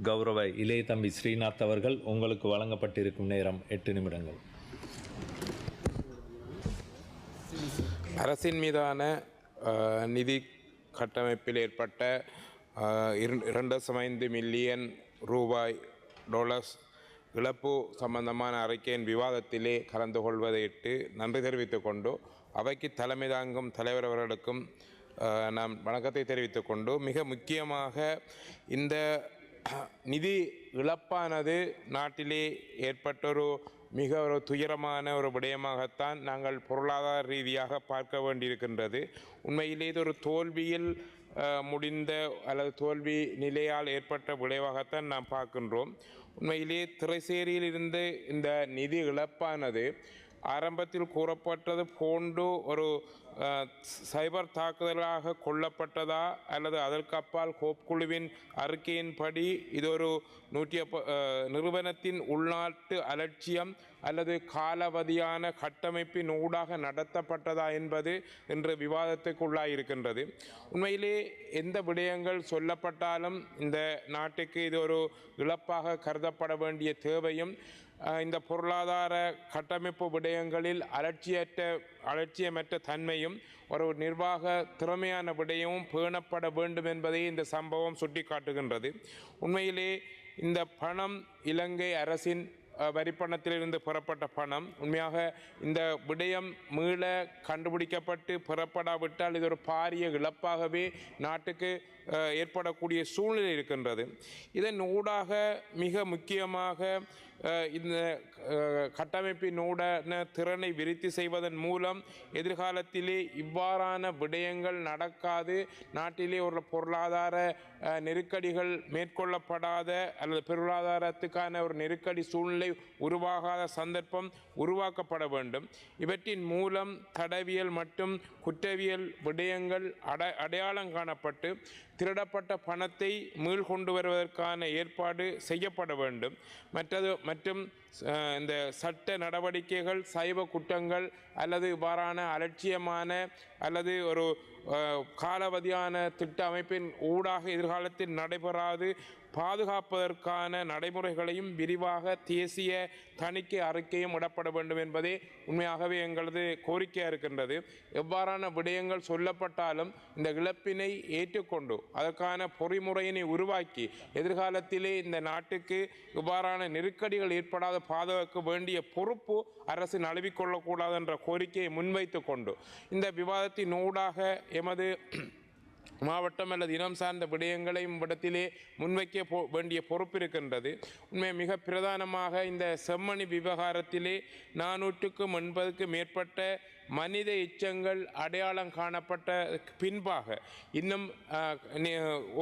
கௌரவ இளைய தம்பி ஸ்ரீநாத் அவர்கள், உங்களுக்கு வழங்கப்பட்டிருக்கும் நேரம் 8 நிமிடங்கள். அரசின் மீதான நிதி கட்டமைப்பில் ஏற்பட்ட 2.5 மில்லியன் ரூபாய் டாலர்ஸ் இழப்பு சம்பந்தமான அறிக்கையின் விவாதத்திலே கலந்து கொள்வதையிட்டு நன்றி தெரிவித்துக் கொண்டு அவைக்கு தலைமை தாங்கும் தலைவர் அவர்களுக்கும் நாம் வணக்கத்தை தெரிவித்துக் கொண்டு, மிக முக்கியமாக இந்த நிதி இழப்பானது நாட்டிலே ஏற்பட்ட மிக ஒரு துயரமான ஒரு விடயமாகத்தான் நாங்கள் பொருளாதார ரீதியாக பார்க்க வேண்டியிருக்கின்றது. உண்மையிலே இது ஒரு தோல்வியில் முடிந்த அல்லது தோல்வி நிலையால் ஏற்பட்ட விளைவாகத்தான் நாம் பார்க்கின்றோம். உண்மையிலே திரைசேரியில் இருந்து இந்த நிதி இழப்பானது ஆரம்பத்தில் கூறப்பட்டது போன்று ஒரு சைபர் தாக்குதலாக கொல்லப்பட்டதா அல்லது அதற்கு அப்பால் கோப் குழுவின் அறிக்கையின்படி இது ஒரு நிறுவனத்தின் உள்நாட்டு அலட்சியம் அல்லது காலாவதியான கட்டமைப்பின் ஊடாக நடத்தப்பட்டதா என்பது இன்று விவாதத்துக்குள்ளாயிருக்கின்றது. உண்மையிலே எந்த விடயங்கள் சொல்லப்பட்டாலும் இந்த நாட்டுக்கு இது ஒரு இழப்பாக கருதப்பட வேண்டிய தேவையும், இந்த பொருளாதார கட்டமைப்பு விடயங்களில் அலட்சியமற்ற தன்மையும் ஒரு நிர்வாக திறமையான விடயமும் பேணப்பட வேண்டும் என்பதை இந்த சம்பவம் சுட்டிக்காட்டுகின்றது. உண்மையிலே இந்த பணம் இலங்கை அரசின் வரிப்பணத்திலிருந்து பெறப்பட்ட பணம். உண்மையாக இந்த விடயம் மீள கண்டுபிடிக்கப்பட்டு பெறப்படாவிட்டால் இது ஒரு பாரிய இழப்பாகவே நாட்டுக்கு ஏற்படக்கூடிய சூழ்நிலை இருக்கின்றது. இதன் ஊடாக மிக முக்கியமாக இந்த கட்டமைப்பின் ஊடான திறனை விருத்தி செய்வதன் மூலம் எதிர்காலத்திலே இவ்வாறான விடயங்கள் நடக்காது, நாட்டிலே ஒரு பொருளாதார நெருக்கடிகள் மேற்கொள்ளப்படாத அல்லது பொருளாதாரத்துக்கான ஒரு நெருக்கடி சூழ்நிலை உருவாகாத சந்தர்ப்பம் உருவாக்கப்பட வேண்டும். இவற்றின் மூலம் தடவியல் மற்றும் குற்றவியல் விடயங்கள் அடையாளம் காணப்பட்டு திருடப்பட்ட பணத்தை மீள்கொண்டு வருவதற்கான ஏற்பாடு செய்யப்பட வேண்டும். மற்றும் இந்த சட்ட நடவடிக்கைகள் சைவ குற்றங்கள் அல்லது இவ்வாறான அலட்சியமான அல்லது ஒரு காலாவதியான திட்ட அமைப்பின் ஊடாக எதிர்காலத்தில் நடைபெறாது பாதுகாப்பதற்கான நடைமுறைகளையும் விரிவாக தேசிய தணிக்கை அறிக்கையும் இடப்பட வேண்டும் என்பதே உண்மையாகவே எங்களது கோரிக்கையாக இருக்கின்றது. எவ்வாறான விடயங்கள் சொல்லப்பட்டாலும் இந்த இழப்பினை ஏற்றுக்கொண்டு அதற்கான பொறிமுறையினை உருவாக்கி எதிர்காலத்திலே இந்த நாட்டுக்கு இவ்வாறான நெருக்கடிகள் ஏற்படாத பாதுகாக்க வேண்டிய பொறுப்பு அரசு நழுவிக்கொள்ளக்கூடாது என்ற கோரிக்கையை முன்வைத்து கொண்டு இந்த விவாதத்தின் ஊடாக எமது மாவட்டம் அல்லது இனம் சார்ந்த விடயங்களையும் இடத்திலே முன்வைக்க வேண்டிய பொறுப்பு இருக்கின்றது. உண்மை மிக பிரதானமாக இந்த செம்மணி விவகாரத்திலே 480க்கும் மேற்பட்ட மனித எச்சங்கள் அடையாளம் காணப்பட்ட பின்பாக இன்னும்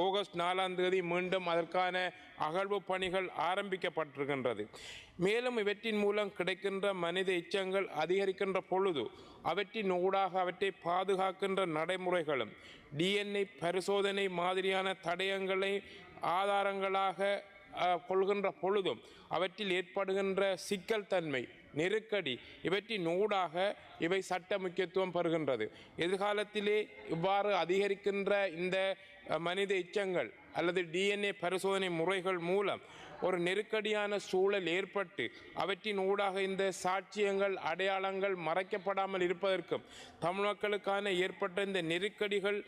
ஆகஸ்ட் 4ஆம் தேதி மீண்டும் அதற்கான அகழ்வு பணிகள் ஆரம்பிக்கப்பட்டிருக்கின்றது. மேலும் இவற்றின் மூலம் கிடைக்கின்ற மனித எச்சங்கள் அதிகரிக்கின்ற பொழுது அவற்றின் ஊடாக அவற்றை பாதுகாக்கின்ற நடைமுறைகளும் DNA பரிசோதனை மாதிரியான தடயங்களை ஆதாரங்களாக கொள்கின்ற பொழுதும் அவற்றில் ஏற்படுகின்ற சிக்கல் தன்மை நெருக்கடி இவற்றின் ஊடாக இவை சட்ட முக்கியத்துவம் பெறுகின்றது. எதிர்காலத்திலே இவ்வாறு அதிகரிக்கின்ற இந்த மனித எச்சங்கள் அல்லது DNA பரிசோதனை முறைகள் மூலம் ஒரு நெருக்கடியான சூழல் ஏற்பட்டு அவற்றின் ஊடாக இந்த சாட்சியங்கள் அடையாளங்கள் மறைக்கப்படாமல் இருப்பதற்கும் தமிழ் மக்களுக்கான ஏற்பட்ட இந்த நெருக்கடிகள்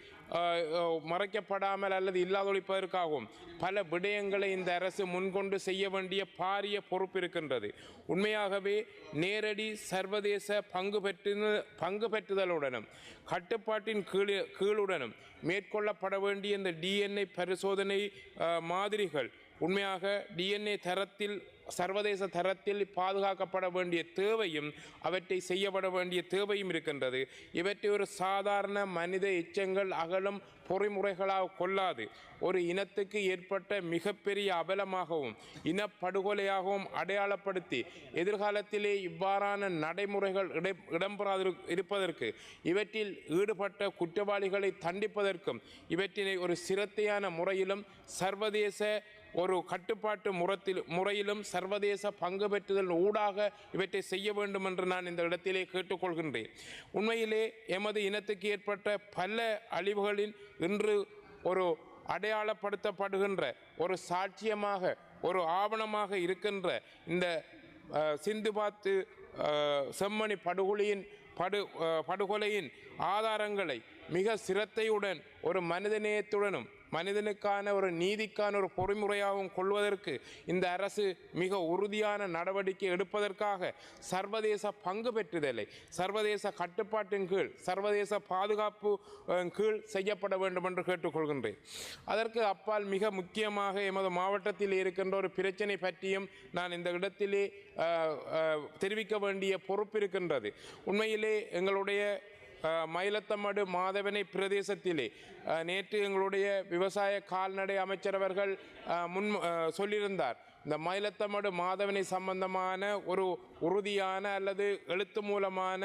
மறைக்கப்படாமல் அல்லது இல்லாதொழிப்பதற்காகவும் பல விடயங்களை இந்த அரசு முன்கொண்டு செய்ய வேண்டிய பாரிய பொறுப்பு இருக்கின்றது. உண்மையாகவே நேரடி சர்வதேச பங்கு பெற்றுதலுடனும் கட்டுப்பாட்டின் கீழுடனும் மேற்கொள்ளப்பட வேண்டிய இந்த DNA பரிசோதனை மாதிரிகள் உண்மையாக DNA தரத்தில் சர்வதேச தரத்தில் பாதுகாக்கப்பட வேண்டிய தேவையும் அவற்றை செய்யப்பட வேண்டிய தேவையும் இருக்கின்றது. இவற்றை ஒரு சாதாரண மனித எச்சங்கள் அகலும் பொறிமுறைகளாக கொள்ளாது ஒரு இனத்துக்கு ஏற்பட்ட மிகப்பெரிய அவலமாகவும் இனப்படுகொலையாகவும் அடையாளப்படுத்தி எதிர்காலத்திலே இவ்வாறான நடைமுறைகள் இடம்பெறாது இருப்பதற்கு இவற்றில் ஈடுபட்ட குற்றவாளிகளை தண்டிப்பதற்கும் இவற்றினை ஒரு சிரத்தையான முறையிலும் சர்வதேச ஒரு கட்டுப்பாட்டு முறையிலும் சர்வதேச பங்கு பெற்றுதல் ஊடாக இவற்றை செய்ய வேண்டும் என்று நான் இந்த இடத்திலே கேட்டுக்கொள்கின்றேன். உண்மையிலே எமது இனத்துக்கு ஏற்பட்ட பல அழிவுகளின் இன்று ஒரு அடையாளப்படுத்தப்படுகின்ற ஒரு சாட்சியமாக ஒரு ஆவணமாக இருக்கின்ற இந்த சிந்துபாத்து செம்மணி படுகொலையின் ஆதாரங்களை மிக சிரத்தையுடன் ஒரு மனிதநேயத்துடனும் மனிதனுக்கான ஒரு நீதிக்கான ஒரு பொறிமுறையாகவும் கொள்வதற்கு இந்த அரசு மிக உறுதியான நடவடிக்கை எடுப்பதற்காக சர்வதேச பங்கு பெற்றுதலை சர்வதேச கட்டுப்பாட்டின் கீழ் சர்வதேச பாதுகாப்பு கீழ் செய்யப்பட வேண்டும் என்று கேட்டுக்கொள்கின்றேன். அதற்கு அப்பால் மிக முக்கியமாக எமது மாவட்டத்தில் இருக்கின்ற ஒரு பிரச்சனை பற்றியும் நான் இந்த இடத்திலே தெரிவிக்க வேண்டிய பொறுப்பு இருக்கின்றது. உண்மையிலே எங்களுடைய மயிலத்தமடு மாதவனை பிரதேசத்திலே நேற்று எங்களுடைய விவசாய கால்நடை அமைச்சர் அவர்கள் சொல்லியிருந்தார். இந்த மயிலத்தமடு மாதவனை சம்பந்தமான ஒரு உறுதியான அல்லது எழுத்து மூலமான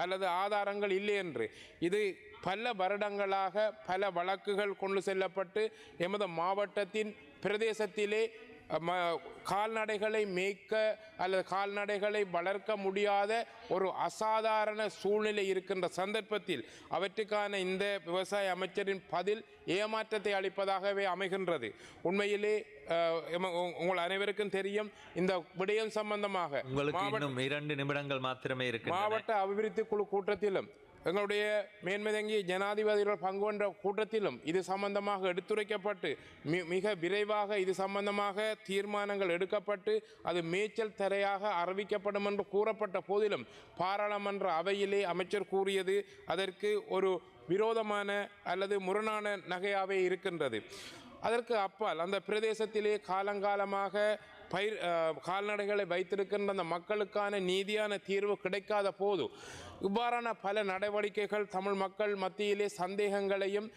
அல்லது ஆதாரங்கள் இல்லை என்று. இது பல வருடங்களாக பல வழக்குகள் கொண்டு செல்லப்பட்டு எமது மாவட்டத்தின் பிரதேசத்திலே கால்நடைகளை மேய்க்க அல்லது கால்நடைகளை வளர்க்க முடியாத ஒரு அசாதாரண சூழ்நிலை இருக்கின்ற சந்தர்ப்பத்தில் அவற்றுக்கான இந்த விவசாய அமைச்சரின் பதில் ஏமாற்றத்தை அளிப்பதாகவே அமைகின்றது. உண்மையிலே உங்கள் அனைவருக்கும் தெரியும், இந்த விடயம் சம்பந்தமாக இன்னும் 2 நிமிடங்கள் மாத்திரமே இருக்கு. மாவட்ட அபிவிருத்தி குழு கூட்டத்திலும் எங்களுடைய மேன்மதங்கி ஜனாதிபதிகள் பங்கு கொண்ட கூட்டத்திலும் இது சம்பந்தமாக எடுத்துரைக்கப்பட்டு மிக விரைவாக இது சம்பந்தமாக தீர்மானங்கள் எடுக்கப்பட்டு அது மேய்ச்சல் தரையாக அறிவிக்கப்படும் என்று கூறப்பட்ட போதிலும் பாராளுமன்ற அவையிலே அமைச்சர் கூறியது அதற்கு ஒரு விரோதமான அல்லது முரணான நகையாகவே இருக்கின்றது. அதற்கு அப்பால் அந்த பிரதேசத்திலே காலங்காலமாக கால்நடைகளை வைத்திருக்கின்ற அந்த மக்களுக்கான நீதியான தீர்வு கிடைக்காத போது இவ்வாறான பல நடவடிக்கைகள் தமிழ் மக்கள் மத்தியிலே சந்தேகங்களையும்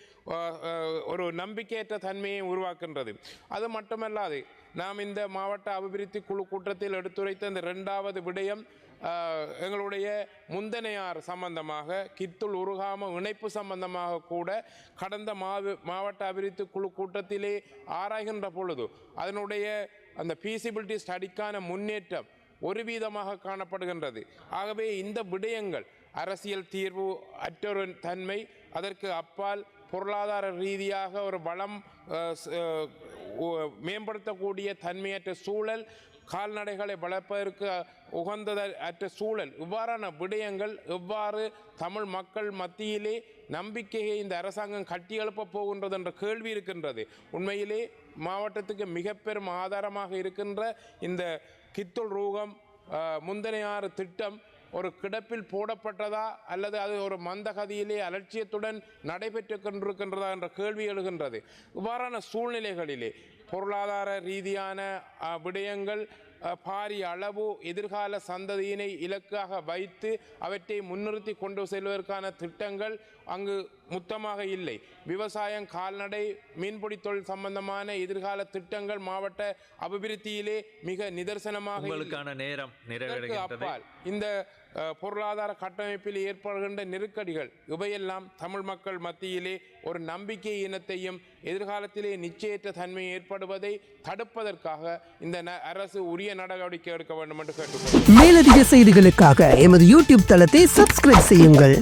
ஒரு நம்பிக்கையற்ற தன்மையை உருவாக்கின்றது. அது மட்டுமல்லாது நாம் இந்த மாவட்ட அபிவிருத்தி குழு கூட்டத்தில் எடுத்துரைத்த இந்த 2வது விடயம் எங்களுடைய முந்தனையார் சம்பந்தமாக கித்துள் உருகாம இணைப்பு சம்பந்தமாக கூட கடந்த மாவட்ட அபிவிருத்தி குழு கூட்டத்திலே ஆராய்கின்ற பொழுது அதனுடைய அந்த ஃபீசிபிலிட்டி ஸ்டடிக்கான முன்னேற்றம் ஒரு வீதமாக காணப்படுகின்றது. ஆகவே இந்த விடயங்கள் அரசியல் தீர்வு அற்றொரு தன்மை, அதற்கு அப்பால் பொருளாதார ரீதியாக ஒரு வளம் மேம்படுத்தக்கூடிய தன்மையற்ற சூழல், கால்நடைகளை வளர்ப்பதற்கு உகந்ததற்ற சூழல், இவ்வாறான விடயங்கள் எவ்வாறு தமிழ் மக்கள் மத்தியிலே நம்பிக்கையை இந்த அரசாங்கம் கட்டியெழுப்ப போகின்றது என்ற கேள்வி இருக்கின்றது. உண்மையிலே மாவட்டத்துக்கு மிக பெரும் ஆதாரமாக இருக்கின்ற இந்த கித்துள் ரூகம் முந்தனையாறு திட்டம் ஒரு கிடப்பில் போடப்பட்டதா அல்லது அது ஒரு மந்தகதியிலே அலட்சியத்துடன் நடைபெற்று கொண்டிருக்கின்றதா என்ற கேள்வி எழுகின்றது. இவ்வாறான சூழ்நிலைகளிலே பொருளாதார ரீதியான விடயங்கள் பாரிய அளவு எதிர்கால சந்ததியினை இலக்காக வைத்து அவற்றை முன்னிறுத்தி கொண்டு செல்வதற்கான திட்டங்கள் அங்கு மொத்தமாக இல்லை. விவசாயம், கால்நடை, மீன்பிடி தொழில் சம்பந்தமான எதிர்கால திட்டங்கள் மாவட்ட அபிவிருத்தியிலே மிக நிதர்சனமாக நேரம் அப்பால் இந்த பொருளாதார கட்டமைப்பில் ஏற்படுகின்ற நெருக்கடிகள் இவையெல்லாம் தமிழ் மக்கள் மத்தியிலே ஒரு நம்பிக்கை இனத்தையும் எதிர்காலத்திலே நிச்சயற்ற தன்மை ஏற்படுவதை தடுப்பதற்காக இந்த அரசு உரிய நடவடிக்கை எடுக்க வேண்டும் என்று கேட்டுக்கொள்கிறேன். மேலதிக செய்திகளுக்காக எமது யூடியூப் தளத்தை சப்ஸ்கிரைப் செய்யுங்கள்.